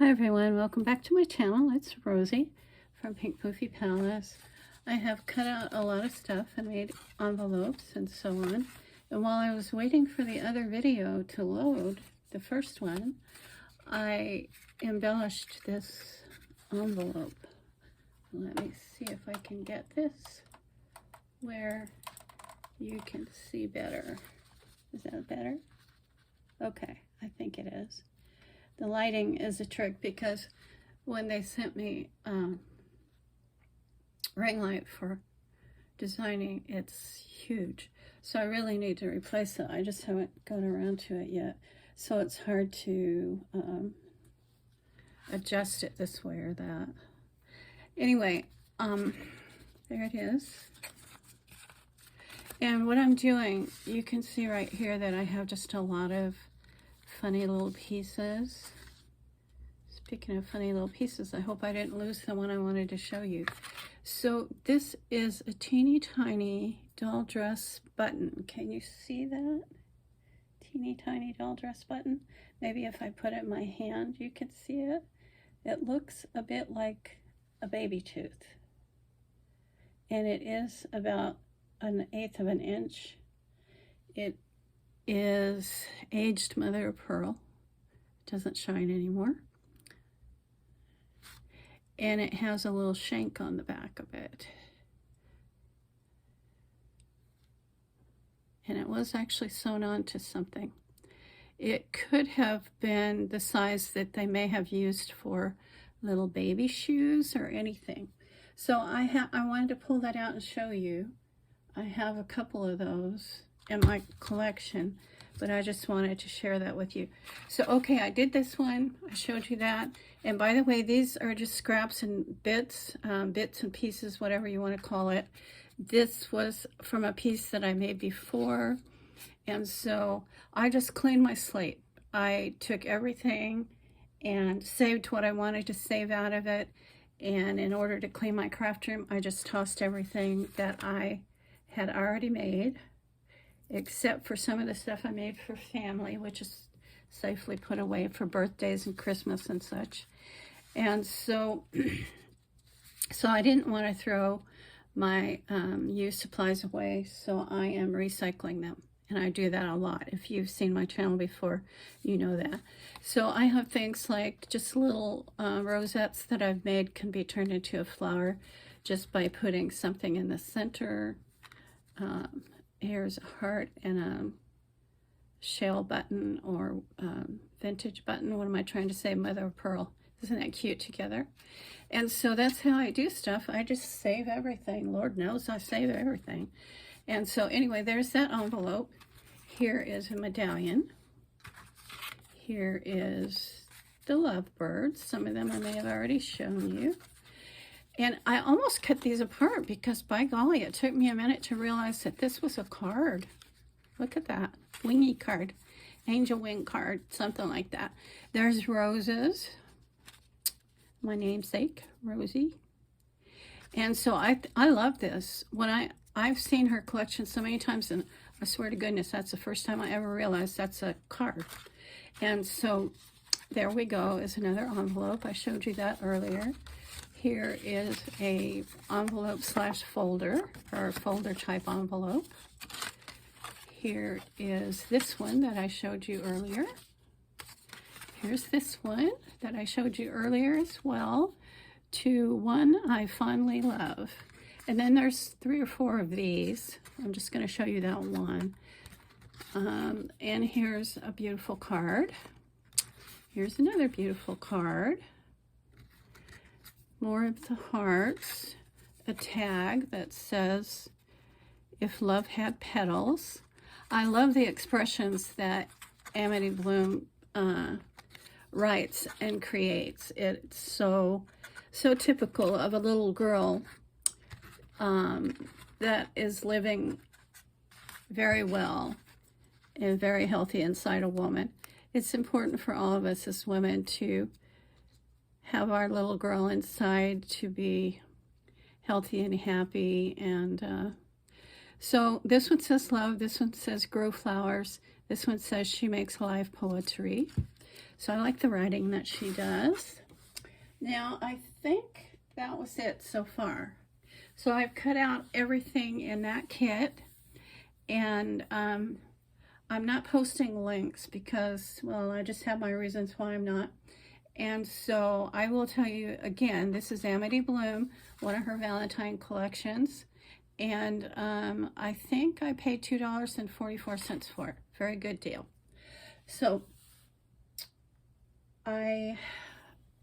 Hi everyone, welcome back to my channel. It's Rosie from Pink Poofy Palace. I have cut out a lot of stuff and made envelopes and so on. And while I was waiting for the other video to load, the first one, I embellished this envelope. Let me see if I can get this where you can see better. Is that better? Okay, I think it is. The lighting is a trick because when they sent me ring light for designing, it's huge. So I really need to replace it. I just haven't gotten around to it yet. So it's hard to adjust it this way or that. Anyway, there it is. And what I'm doing, you can see right here that I have just a lot of funny little pieces. Speaking of funny little pieces, I hope I didn't lose the one I wanted to show you. So this is a teeny tiny doll dress button. Can you see that? Teeny tiny doll dress button. Maybe if I put it in my hand, you can see it. It looks a bit like a baby tooth. And it is about 1/8 of an inch. It is aged mother of pearl. It doesn't shine anymore. And it has a little shank on the back of it. And it was actually sewn onto something. It could have been the size that they may have used for little baby shoes or anything. So I wanted to pull that out and show you. I have a couple of those in my collection, but I just wanted to share that with you. So, okay, I did this one. I showed you that. And by the way, these are just scraps and bits and pieces, whatever you want to call it. This was from a piece that I made before. And so I just cleaned my slate. I took everything and saved what I wanted to save out of it. And in order to clean my craft room, I just tossed everything that I had already made, except for some of the stuff I made for family, which is safely put away for birthdays and Christmas and such. And so, I didn't want to throw my used supplies away, so I am recycling them. And I do that a lot. If you've seen my channel before, you know that. So I have things like just little rosettes that I've made can be turned into a flower just by putting something in the center. Here's a heart and a shell button or vintage button. What am I trying to say? Mother of pearl. Isn't that cute together? And so that's how I do stuff. I just save everything. Lord knows I save everything. And so anyway, there's that envelope. Here is a medallion. Here is the lovebirds. Some of them I may have already shown you. And I almost cut these apart because, by golly, it took me a minute to realize that this was a card. Look at that. Wingy card. Angel wing card. Something like that. There's roses. My namesake, Rosie. And so I love this. When I've seen her collection so many times, and I swear to goodness, that's the first time I ever realized that's a card. And so there we go, is another envelope. I showed you that earlier. Here is a envelope slash folder, or folder type envelope. Here is this one that I showed you earlier. Here's this one that I showed you earlier as well, to one I fondly love. And then there's 3 or 4 of these. I'm just going to show you that one. And here's a beautiful card. Here's another beautiful card. More of the hearts. A tag that says, "If love had petals." I love the expressions that Amity Bloom writes and creates. It's so typical of a little girl that is living very well and very healthy inside a woman. It's important for all of us as women to have our little girl inside to be healthy and happy. And so this one says love. This one says grow flowers. This one says she makes live poetry. So I like the writing that she does. Now, I think that was it so far. So I've cut out everything in that kit, and I'm not posting links because, well, I just have my reasons why I'm not. And so I will tell you again, this is Amity Bloom, one of her Valentine collections. And I think I paid $2.44 for it. Very good deal. So I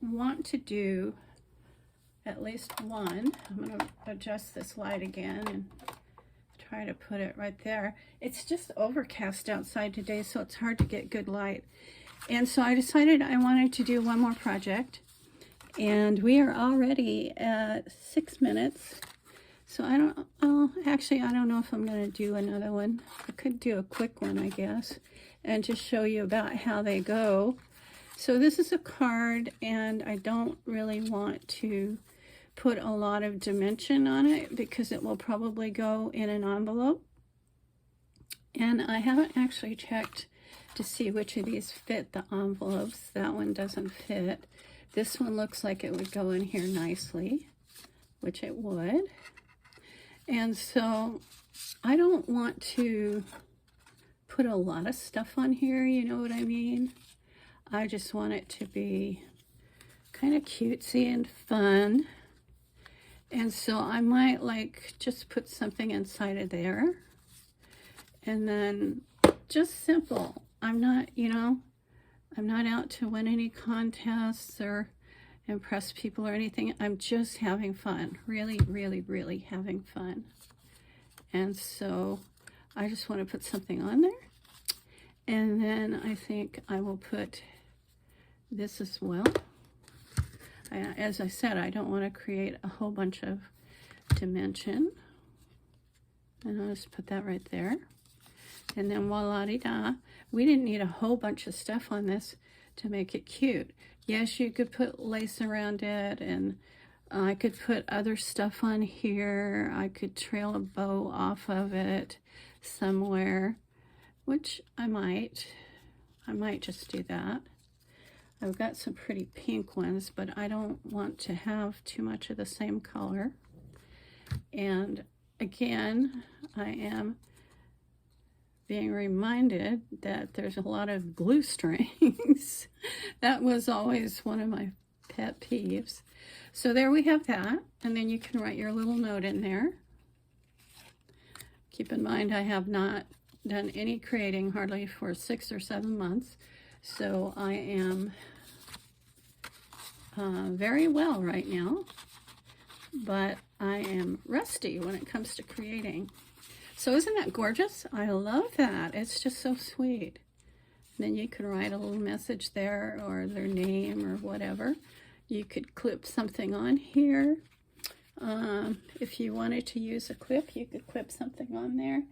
want to do at least one. I'm going to adjust this light again and try to put it right there. It's just overcast outside today, so it's hard to get good light. And so I decided I wanted to do one more project. And we are already at 6 minutes. So I don't know if I'm going to do another one. I could do a quick one, I guess, and just show you about how they go. So this is a card, and I don't really want to put a lot of dimension on it because it will probably go in an envelope. And I haven't actually checked to see which of these fit the envelopes. That one doesn't fit. This one looks like it would go in here nicely, which it would. And so I don't want to put a lot of stuff on here, you know what I mean? I just want it to be kind of cutesy and fun. And so I might like just put something inside of there. And then just simple. I'm not out to win any contests or impress people or anything. I'm just having fun. Really, really, really having fun. And so I just want to put something on there. And then I think I will put this as well. As I said, I don't want to create a whole bunch of dimension. And I'll just put that right there. And then voila-di-da. We didn't need a whole bunch of stuff on this to make it cute. Yes, you could put lace around it, and I could put other stuff on here. I could trail a bow off of it somewhere, which I might just do that. I've got some pretty pink ones, but I don't want to have too much of the same color. And again, I am being reminded that there's a lot of glue strings. That was always one of my pet peeves. So there we have that, and then you can write your little note in there. Keep in mind I have not done any creating hardly for 6 or 7 months, so I am very well right now, but I am rusty when it comes to creating. So isn't that gorgeous? I love that. It's just so sweet. Then you can write a little message there, or their name or whatever. You could clip something on here. If you wanted to use a clip, you could clip something on there.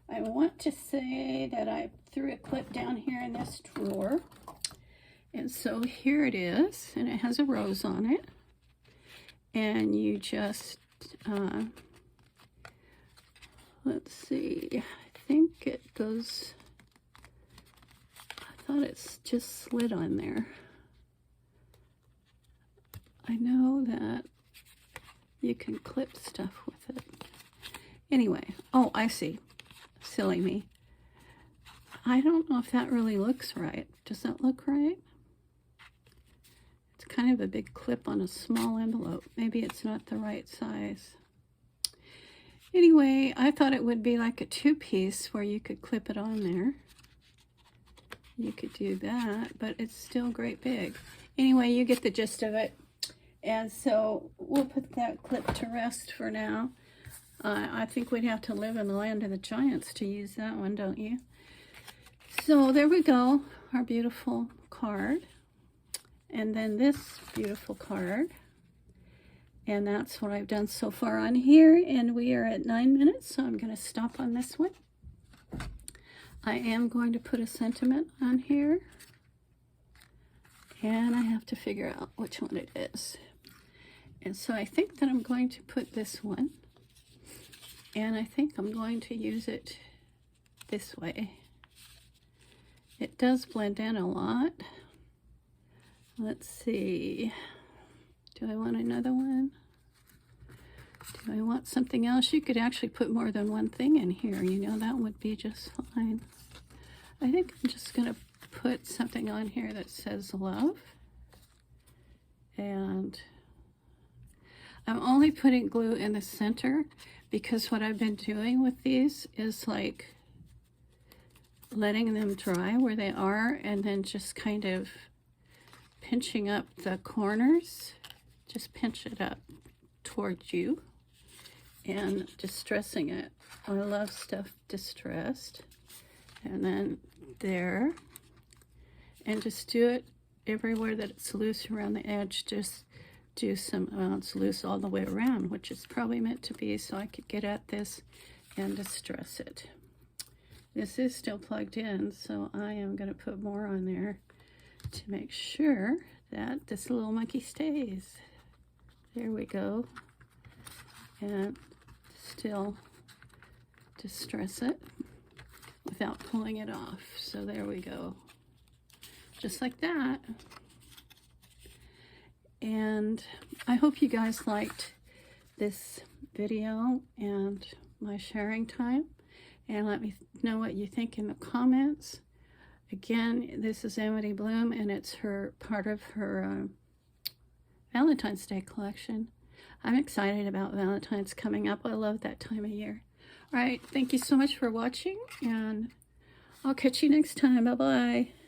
I want to say that I threw a clip down here in this drawer. And so here it is, and it has a rose on it. And you just, let's see, I think it goes, I thought it's just slid on there. I know that you can clip stuff with it. Anyway, oh, I see. Silly me. I don't know if that really looks right. Does that look right? It's kind of a big clip on a small envelope. Maybe it's not the right size. Anyway, I thought it would be like a 2-piece where you could clip it on there. You could do that, but it's still great big. Anyway, you get the gist of it. And so we'll put that clip to rest for now. I think we'd have to live in the land of the giants to use that one, don't you? So there we go, our beautiful card. And then this beautiful card. And that's what I've done so far on here. And we are at 9 minutes, so I'm going to stop on this one. I am going to put a sentiment on here. And I have to figure out which one it is. And so I think that I'm going to put this one. And I think I'm going to use it this way. It does blend in a lot. Let's see. Do I want another one? Do I want something else? You could actually put more than one thing in here. You know, that would be just fine. I think I'm just going to put something on here that says love. And I'm only putting glue in the center because what I've been doing with these is like letting them dry where they are and then just kind of pinching up the corners. Just pinch it up towards you and distressing it. I love stuff distressed. And then there. And just do it everywhere that it's loose around the edge. Just do some, it's loose all the way around, which is probably meant to be so I could get at this and distress it. This is still plugged in, so I am going to put more on there to make sure that this little monkey stays. There we go. And still distress it without pulling it off. So there we go. Just like that. And I hope you guys liked this video and my sharing time. And let me know what you think in the comments. Again, this is Amity Bloom, and it's part of her Valentine's Day collection. I'm excited about Valentine's coming up. I love that time of year. All right, thank you so much for watching, and I'll catch you next time. Bye-bye.